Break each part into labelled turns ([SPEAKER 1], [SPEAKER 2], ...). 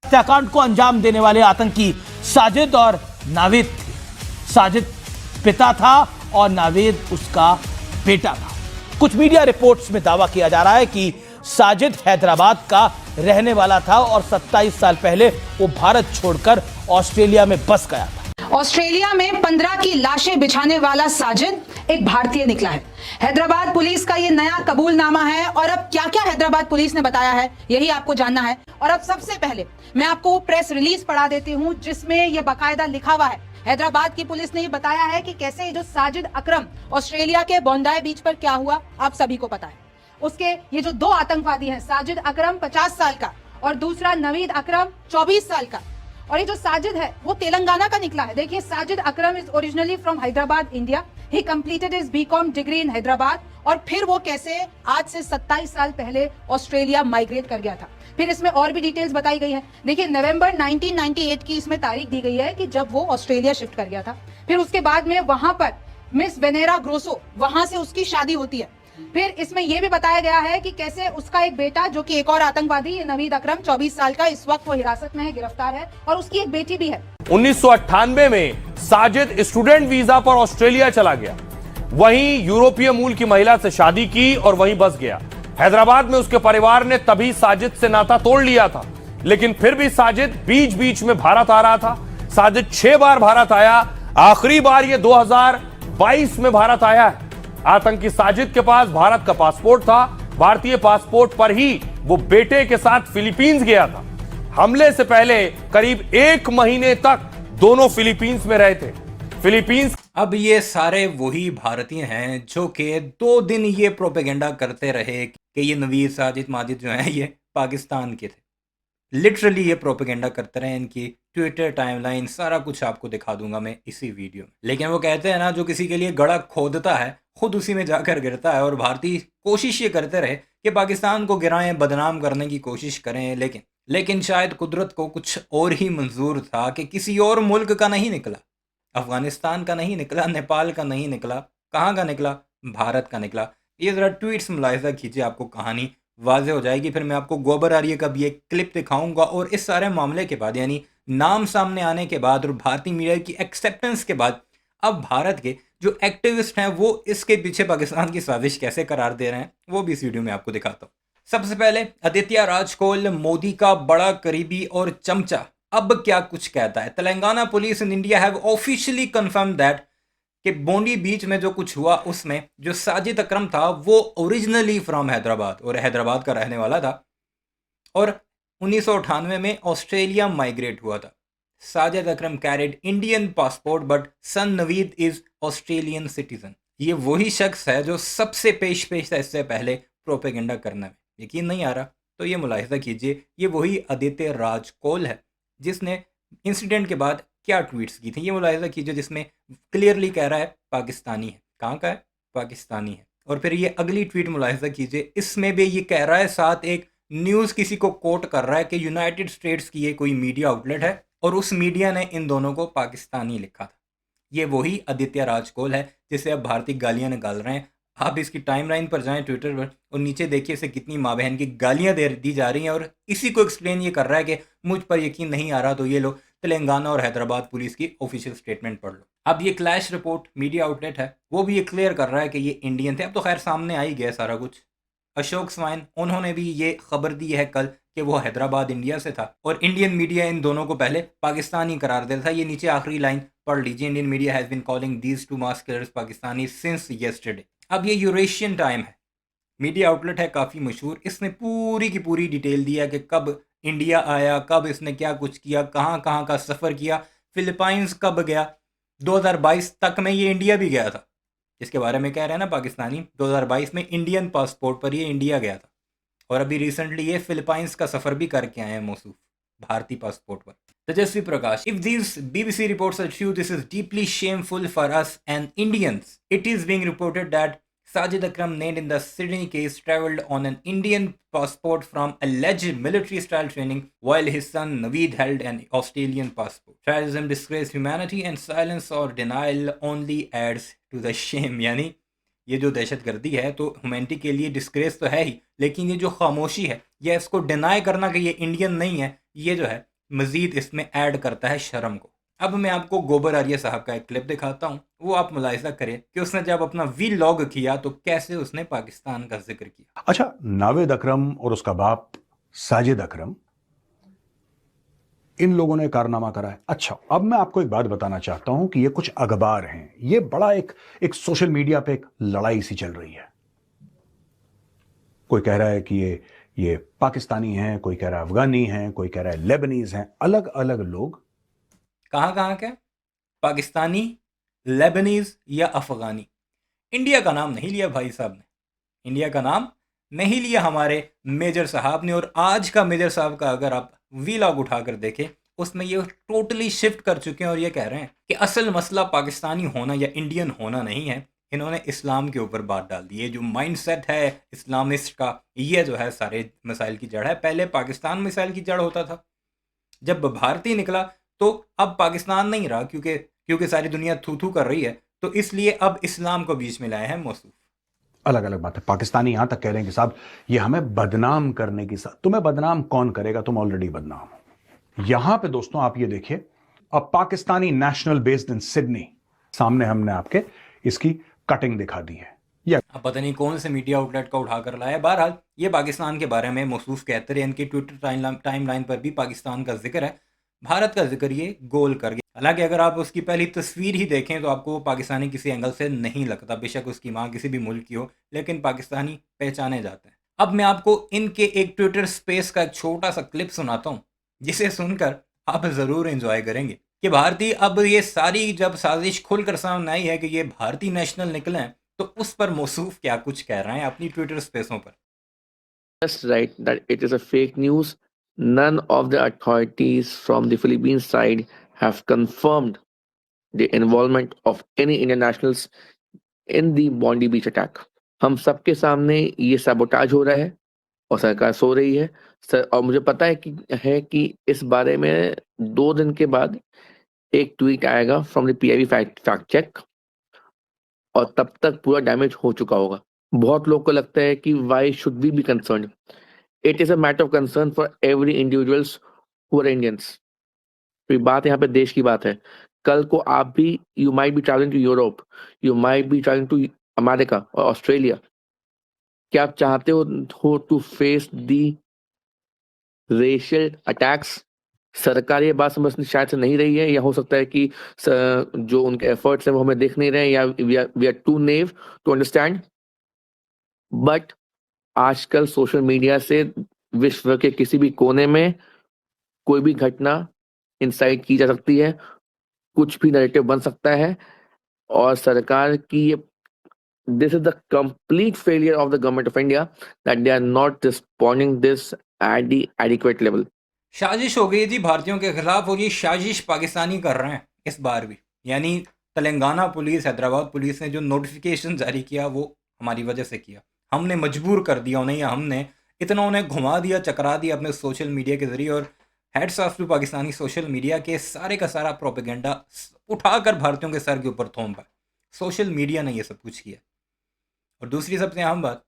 [SPEAKER 1] हत्याकांड को अंजाम देने वाले आतंकी साजिद और नावेद थे। साजिद पिता था और नावेद उसका बेटा था। कुछ मीडिया रिपोर्ट्स में दावा किया जा रहा है कि साजिद हैदराबाद का रहने वाला था और 27 साल पहले वो भारत छोड़कर ऑस्ट्रेलिया में बस गया था।
[SPEAKER 2] ऑस्ट्रेलिया में 15 की लाशें बिछाने वाला साजिद एक भारतीय निकला है। हैदराबाद पुलिस का ये नया कबूलनामा है और अब क्या क्या हैदराबाद पुलिस ने बताया है यही आपको जानना है। और अब सबसे पहले मैं आपको वो प्रेस रिलीज पढ़ा देती हूँ जिसमें ये बाकायदा लिखा हुआ है। हैदराबाद की पुलिस ने ये बताया है कि कैसे ये जो साजिद अकरम ऑस्ट्रेलिया के बोंडाई बीच पर क्या हुआ आप सभी को पता है। उसके ये जो दो आतंकवादी हैं, साजिद अकरम 50 साल का और दूसरा नवीद अकरम 24 साल का। और ये जो साजिद है वो तेलंगाना का निकला है। देखिए, Sajid Akram is originally from Hyderabad, India. He completed his BCom degree in Hyderabad और फिर वो कैसे आज से 27 साल पहले ऑस्ट्रेलिया माइग्रेट कर गया था। फिर इसमें और भी डिटेल्स बताई गई है। देखिए, नवंबर 1998 की इसमें तारीख दी गई है कि जब वो ऑस्ट्रेलिया शिफ्ट कर गया था। फिर उसके बाद में वहां पर मिस वेनेरा ग्रोसो, वहां से उसकी शादी होती है। फिर इसमें यह भी बताया गया है कि कैसे उसका एक बेटा जो कि एक और आतंकवादी नवीद अकरम 24 साल का, इस वक्त वो हिरासत में है, गिरफ्तार है, और उसकी एक बेटी भी है।
[SPEAKER 3] 1998 में साजिद स्टूडेंट वीजा पर ऑस्ट्रेलिया चला गया, वहीं यूरोपीय मूल की महिला से शादी की और वहीं बस गया। हैदराबाद में उसके परिवार ने तभी साजिद से नाता तोड़ लिया था, लेकिन फिर भी साजिद बीच बीच में भारत आ रहा था। साजिद 6 बार भारत आया, आखिरी बार ये 2022 में भारत आया है। आतंकी साजिद के पास भारत का पासपोर्ट था। भारतीय पासपोर्ट पर ही वो बेटे के साथ फिलीपींस गया था। हमले से पहले करीब 1 महीने तक दोनों फिलीपींस में रहे थे। फिलीपींस
[SPEAKER 4] अब ये सारे वही भारतीय हैं जो कि 2 दिन ये प्रोपेगेंडा करते रहे कि ये नवीद, साजिद, माजिद जो हैं ये पाकिस्तान के थे। लिटरली ये प्रोपेगेंडा करते रहे। इनकी ट्विटर टाइमलाइन सारा कुछ आपको दिखा दूंगा मैं इसी वीडियो में। लेकिन वो कहते हैं ना, जो किसी के लिए गड़ा खोदता है खुद उसी में जाकर गिरता है। और भारतीय कोशिश ये करते रहे कि पाकिस्तान को गिराएं, बदनाम करने की कोशिश करें, लेकिन शायद कुदरत को कुछ और ही मंजूर था कि किसी और मुल्क का नहीं निकला, अफगानिस्तान का नहीं निकला, नेपाल का नहीं निकला, कहाँ का निकला? भारत का निकला। ये ज़रा ट्वीट्स मुलाहिजा कीजिए, आपको कहानी वाज़े हो जाएगी। फिर मैं आपको गोबर आर्य का भी एक क्लिप दिखाऊंगा। और इस सारे मामले के बाद, यानी नाम सामने आने के बाद और भारतीय मीडिया की एक्सेप्टेंस के बाद, अब भारत के जो एक्टिविस्ट हैं वो इसके पीछे पाकिस्तान की साजिश कैसे करार दे रहे हैं वो भी इस वीडियो में आपको दिखाता हूँ। सबसे पहले आदित्य राजकोल, मोदी का बड़ा करीबी और चमचा, अब क्या कुछ कहता है। Telangana police in India have officially confirm that कि बोंडी बीच में जो कुछ हुआ उसमें जो साजिद अकरम था वो ओरिजिनली फ्रॉम हैदराबाद और हैदराबाद का रहने वाला था और 1998 में ऑस्ट्रेलिया माइग्रेट हुआ था। Sajid Akram carried Indian passport but son Naveed is Australian citizen. ये वही शख्स है जो सबसे पेश था इससे पहले प्रोपेगेंडा करने में। यकीन नहीं आ रहा तो ये मुलाहिजा कीजिए, ये वही आदित्य राजकोल है जिसने इंसिडेंट के बाद क्या ट्वीट्स की थी। ये मुलाहिजा कीजिए जिसमें क्लियरली कह रहा है पाकिस्तानी है। कहाँ का है? पाकिस्तानी है। और फिर ये अगली ट्वीट मुलाहिजा कीजिए, इसमें भी ये कह रहा है, साथ एक न्यूज़ किसी को कोट कर रहा है कि यूनाइटेड स्टेट्स की ये कोई मीडिया आउटलेट है और उस मीडिया ने इन दोनों को पाकिस्तानी लिखा था। ये वही आदित्य राजकोल है जिसे अब भारतीय गालियाँ निकाल रहे हैं। आप इसकी टाइमलाइन पर जाएं ट्विटर पर और नीचे देखिए इसे कितनी माँ बहन की गालियाँ दी जा रही हैं और इसी को एक्सप्लेन ये कर रहा है कि मुझ पर यकीन नहीं आ रहा तो ये लो तेलंगाना और हैदराबाद पुलिस की ऑफिशियल स्टेटमेंट पढ़ लो। अब ये क्लैश रिपोर्ट मीडिया आउटलेट है वो भी ये क्लियर कर रहा है कि ये इंडियन थे। अब तो खैर सामने आ ही गया सारा कुछ। अशोक स्वाइन उन्होंने भी ये खबर दी है कल कि वो हैदराबाद इंडिया से था और इंडियन मीडिया इन दोनों को पहले पाकिस्तानी करार देता था। ये नीचे आखिरी लाइन पढ़ लीजिए, Indian media has been calling these two mass killers Pakistani since yesterday. अब ये यूरेशियन टाइम है, मीडिया आउटलेट है काफ़ी मशहूर। इसने पूरी की पूरी डिटेल दिया कि कब इंडिया आया, कब इसने क्या कुछ किया, कहाँ कहाँ का सफ़र किया, फिलीपाइंस कब गया। 2022 तक में ये इंडिया भी गया था, जिसके बारे में कह रहे हैं ना पाकिस्तानी। 2022 में इंडियन पासपोर्ट पर ये इंडिया गया था और अभी रिसेंटली ये फिलीपाइंस का सफ़र भी करके आए हैं मौसूफ भारतीय पासपोर्ट पर। Tejasswi Prakash, if these BBC reports are true, this is deeply shameful for us and Indians. It is being reported that Sajid Akram, named in the Sydney case, travelled on an Indian passport from alleged military-style training, while his son Naveed held an Australian passport. Terrorism, disgrace, humanity, and silence or denial only adds to the shame. यानी ये जो दहशतगर्दी है तो humanity के लिए disgrace तो है ही, लेकिन ये जो खामोशी है या इसको डिनाई करना कि ये इंडियन नहीं है, ये जो है मजीद इसमें ऐड करता है शर्म को। अब मैं आपको गोबर आर्य साहब का एक क्लिप दिखाता हूँ, वो आप मुलाहिजा करें कि उसने जब अपना वीलॉग किया तो कैसे उसने पाकिस्तान का जिक्र किया।
[SPEAKER 5] अच्छा, नावेद अकरम और उसका बाप साजिद अकरम, इन लोगों ने कारनामा करा है। अच्छा, अब मैं आपको एक बात बताना चाहता हूं कि ये कुछ अखबार हैं, ये बड़ा एक सोशल मीडिया पे एक लड़ाई सी चल रही है। कोई कह रहा है कि ये पाकिस्तानी हैं, कोई कह रहा है अफगानी हैं, कोई कह रहा है लेबनीज हैं, अलग अलग लोग।
[SPEAKER 4] कहाँ क्या? पाकिस्तानी, लेबनीज या अफगानी? इंडिया का नाम नहीं लिया भाई साहब ने, इंडिया का नाम नहीं लिया हमारे मेजर साहब ने। और आज का मेजर साहब का अगर आप वीलॉग उठाकर देखें, उसमें ये टोटली शिफ्ट कर चुके हैं और ये कह रहे हैं कि असल मसला पाकिस्तानी होना या इंडियन होना नहीं है। इन्होंने इस्लाम के ऊपर बात डाल दी है। जो माइंडसेट है इस्लामिस्ट का, ये जो है सारे मसाइल की जड़ है। पहले पाकिस्तान मिसाइल की जड़ होता था, जब भारतीय निकला तो अब पाकिस्तान नहीं रहा, क्योंकि सारी दुनिया थू थू कर रही है, तो इसलिए अब इस्लाम को बीच में लाए हैं मौसूफ।
[SPEAKER 5] अलग अलग बात है। पाकिस्तानी यहां तक कह रहे हैं कि साहब ये हमें बदनाम करने की तुम्हें बदनाम कौन करेगा, तुम ऑलरेडी बदनाम हो। यहां पे दोस्तों आप ये देखिए, अब Pakistani national based in Sydney, सामने हमने आपके इसकी कटिंग दिखा दी है।
[SPEAKER 4] अब पता नहीं कौन से मीडिया आउटलेट का उठाकर लाया। बहरहाल ये पाकिस्तान के बारे में मौसूफ कहते रहे, इनकी ट्विटर टाइमलाइन पर भी पाकिस्तान का जिक्र है, भारत का जिक्र ये गोल कर गया। हालांकि अगर आप उसकी पहली तस्वीर ही देखें तो आपको वो पाकिस्तानी किसी एंगल से नहीं लगता, बेशक उसकी माँ किसी भी मुल्क की हो, लेकिन पाकिस्तानी पहचाने जाते हैं। अब मैं आपको इनके एक ट्विटर स्पेस का एक छोटा सा क्लिप सुनाता हूँ, जिसे सुनकर आप ज़रूर एंजॉय करेंगे कि भारतीय अब ये सारी जब साजिश खुलकर सामने आई है कि ये भारतीय नेशनल निकले हैं, तो उस पर मौसूफ क्या कुछ कह रहे हैं अपनी ट्विटर स्पेसों पर।
[SPEAKER 6] Just right that it is a fake news. None of the authorities from the Philippines side have confirmed the involvement of any Indian nationals in the Bondi Beach attack. हम सबके सामने ये sabotage हो रहा है और सरकार सो रही है और मुझे पता है कि इस बारे में 2 दिन के बाद एक ट्वीट आएगा from the PIB fact check और तब तक पूरा डैमेज हो चुका होगा। बहुत लोग को लगता है कि why should we be concern. It is a matter of concern for every individuals who are Indians. तो बात यहाँ पे देश की बात है। कल को आप भी, you might be travelling to Europe, you might be travelling to America और ऑस्ट्रेलिया। क्या आप चाहते हो to face the racial attacks? सरकार ये बात समझ शायद से नहीं रही है, या हो सकता है कि जो उनके एफर्ट्स हैं वो हमें देख नहीं रहे हैं, या we are too naive to understand. But आजकल सोशल मीडिया से विश्व के किसी भी कोने में कोई भी घटना इंसाइट की जा सकती है, कुछ भी नैरेटिव बन सकता है और सरकार की this is the complete failure of the government of India that they are not responding this at the adequate level.
[SPEAKER 4] साजिश हो गई जी भारतीयों के खिलाफ, और ये साजिश पाकिस्तानी कर रहे हैं इस बार भी। यानी तेलंगाना पुलिस, हैदराबाद पुलिस ने जो नोटिफिकेशन जारी किया वो हमारी वजह से किया, हमने मजबूर कर दिया उन्हें, या हमने इतना उन्हें घुमा दिया, चकरा दिया अपने सोशल मीडिया के जरिए। और hats off to Pakistani social media के सारे का सारा प्रोपेगेंडा उठाकर भारतीयों के सर के ऊपर थोपा। सोशल मीडिया ने ये सब कुछ किया। और दूसरी सबसे अहम बात,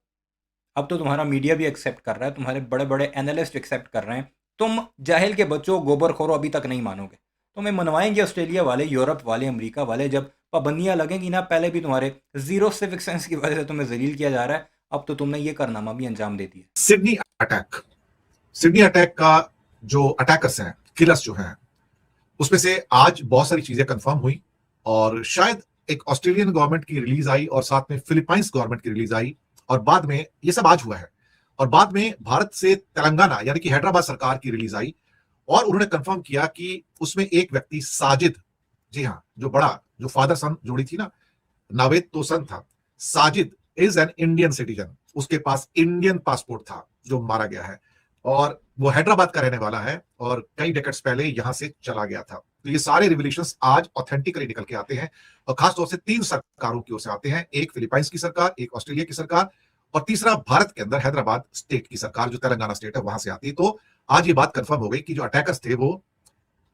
[SPEAKER 4] अब तो तुम्हारा मीडिया भी एक्सेप्ट कर रहा है, तुम्हारे बड़े बड़े एनालिस्ट एक्सेप्ट कर रहे हैं। तुम जाहिल के बच्चों, गोबर खोरो अभी तक नहीं मानोगे। तुम्हें मनवाएंगे ऑस्ट्रेलिया वाले, यूरोप वाले, अमेरिका वाले। जब पाबंदियां लगेंगी ना, पहले भी तुम्हारे जीरो सिविक सेंस की वजह से तुम्हें जलील किया जा रहा है, अब तो तुमने ये कारनामा भी अंजाम दे दिया।
[SPEAKER 7] सिडनी अटैक का जो अटैकर्स हैं, किलर्स जो हैं, उसमें से आज बहुत सारी चीजें कंफर्म हुई और शायद एक ऑस्ट्रेलियन गवर्नमेंट की रिलीज आई और साथ में फिलीपाइंस गवर्नमेंट की रिलीज आई और बाद में ये सब आज हुआ है। और बाद में भारत से तेलंगाना यानी कि हैदराबाद सरकार की रिलीज आई और उन्होंने कंफर्म किया कि उसमें एक व्यक्ति साजिद, जी हाँ, जो फादर सन जोड़ी थी ना, नावेद तो सन था, Sajid is an Indian citizen, उसके पास इंडियन पासपोर्ट था, जो मारा गया है और वो हैदराबाद का रहने वाला है और कई डेकेड्स पहले यहां से चला गया था। तो ये सारे रिविलेशंस आज ऑथेंटिकली निकल के आते हैं और खासतौर से 3 सरकारों की ओर से आते हैं, एक फिलीपाइंस की सरकार, एक ऑस्ट्रेलिया की सरकार और तीसरा भारत के अंदर हैदराबाद स्टेट की सरकार, जो तेलंगाना स्टेट है, वहां से आती है। तो आज ये बात कंफर्म हो गई कि जो अटैकर्स थे वो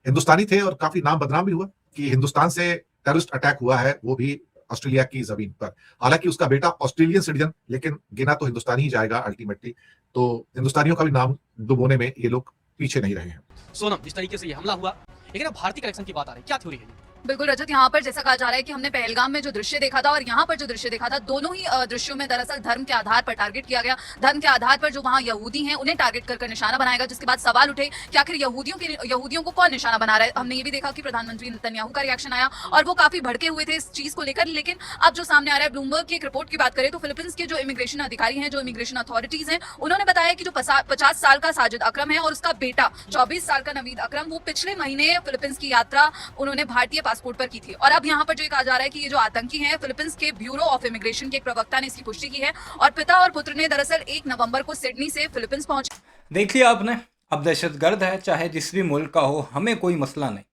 [SPEAKER 7] हिंदुस्तानी थे और काफी नाम बदनाम भी हुआ कि हिंदुस्तान से टेररिस्ट अटैक हुआ है, वो भी ऑस्ट्रेलिया की जमीन पर। हालांकि उसका बेटा ऑस्ट्रेलियन सिटीजन, लेकिन गिना तो हिंदुस्तानी ही जाएगा अल्टीमेटली। तो हिंदुस्तानियों का भी नाम डुबोने में ये लोग पीछे नहीं रहे हैं।
[SPEAKER 8] सोनम, इस तरीके से ये हमला हुआ, लेकिन अब भारतीय कनेक्शन की बात आ रही है, क्या थ्योरी है?
[SPEAKER 9] बिल्कुल रजत, यहाँ पर जैसा कहा जा रहा है कि हमने पहलगाम में जो दृश्य देखा था और यहाँ पर जो दृश्य देखा था, दोनों ही दृश्यों में दरअसल धर्म के आधार पर टारगेट किया गया। धर्म के आधार पर जो वहाँ यहूदी हैं उन्हें टारगेट कर निशाना बनाएगा, जिसके बाद सवाल उठे कि आखिर यहूदियों को कौन निशाना बना रहा है। हमने ये भी देखा कि प्रधानमंत्री नेतन्याहू का रिएक्शन आया और वो काफी भड़के हुए थे इस चीज को लेकर। लेकिन अब जो सामने आ रहा है, ब्लूमबर्ग की एक रिपोर्ट की बात करें तो फिलीपींस के जो इमिग्रेशन अधिकारी हैं, जो इमिग्रेशन अथॉरिटीज हैं, उन्होंने बताया कि जो 50 साल का साजिद अकरम है और उसका बेटा 24 साल का नवीद अकरम, वो पिछले महीने फिलीपींस की यात्रा उन्होंने भारतीय पासपोर्ट पर की थी। और अब यहाँ पर जो ये कहा जा रहा है कि ये जो आतंकी हैं, फिलीपींस के ब्यूरो ऑफ इमिग्रेशन के एक प्रवक्ता ने इसकी पुष्टि की है और पिता और पुत्र ने दरअसल 1 नवंबर को सिडनी से फिलीपींस पहुंचे।
[SPEAKER 4] देख लिया आपने, अब दहशतगर्द है चाहे जिस भी मुल्क का हो, हमें कोई मसला नहीं।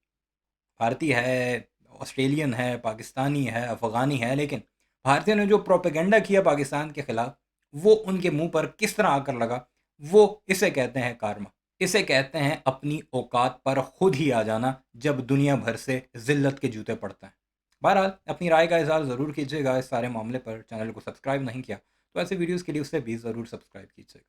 [SPEAKER 4] भारतीय है, ऑस्ट्रेलियन है, पाकिस्तानी है, अफगानी है, लेकिन भारतीयों ने जो प्रोपेगेंडा किया पाकिस्तान के खिलाफ, वो उनके मुंह पर किस तरह आकर लगा, वो इसे कहते हैं कार्मा। इसे कहते हैं अपनी औकात पर खुद ही आ जाना जब दुनिया भर से जिल्लत के जूते पड़ते हैं। बहरहाल अपनी राय का इज़हार ज़रूर कीजिएगा इस सारे मामले पर। चैनल को सब्सक्राइब नहीं किया तो ऐसे वीडियोस के लिए उसे भी ज़रूर सब्सक्राइब कीजिएगा।